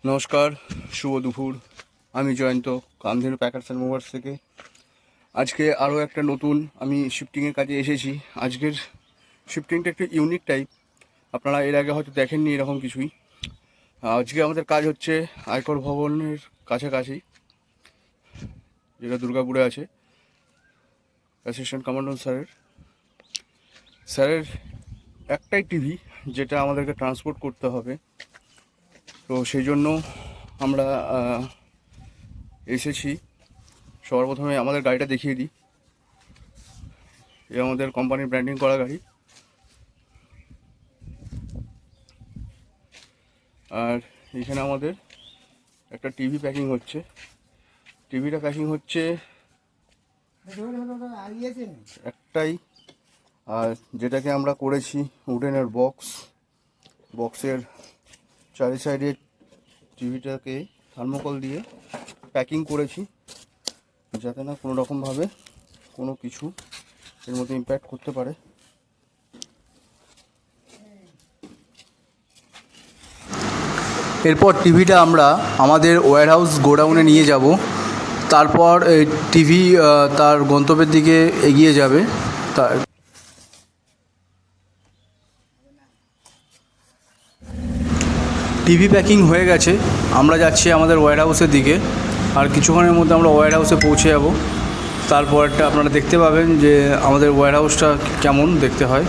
নমস্কার, শুভ দুপুর। আমি Jayanta, Kamdhenu packers and movers থেকে। আজকে আরও একটা নতুন আমি শিফটিংয়ের কাজে এসেছি। আজকের শিফটিংটা একটু ইউনিক টাইপ, আপনারা এর আগে হয়তো দেখেননি এরকম কিছুই। আজকে আমাদের কাজ হচ্ছে আয়কর ভবনের কাছাকাছি, যেটা দুর্গাপুরে আছে। অ্যাসিস্ট্যান্ট কমান্ডার স্যারের একটাই টিভি যেটা আমাদেরকে ট্রান্সপোর্ট করতে হবে। তো সেই জন্য আমরা এসেছি। সবার প্রথমে আমাদের গাড়িটা দেখিয়ে দিই। এ আমাদের কোম্পানির ব্র্যান্ডিং করা গাড়ি। আর এখানে আমাদের একটা টিভি প্যাকিং হচ্ছে। টিভিটা প্যাকিং হচ্ছে একটাই, আর যেটাকে আমরা করেছি উডেনের বক্সের চারি সাইডে টিভিটাকে থার্মোকল দিয়ে প্যাকিং করেছি, যাতে না কোনো রকমভাবে কোনো কিছু এর মধ্যে ইম্প্যাক্ট করতে পারে। এরপর টিভিটা আমরা আমাদের ওয়্যারহাউস গোডাউনে নিয়ে যাব। তারপর টিভি তার গন্তব্যের দিকে এগিয়ে যাবে। টিভি প্যাকিং হয়ে গেছে, আমরা যাচ্ছি আমাদের ওয়্যারহাউসের দিকে। আর কিছুক্ষণের মধ্যে আমরা ওয়্যারহাউসে পৌঁছে যাব। তারপরটা আপনারা দেখতে পাবেন যে আমাদের ওয়্যারহাউসটা কেমন দেখতে হয়।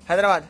हैदराबाद।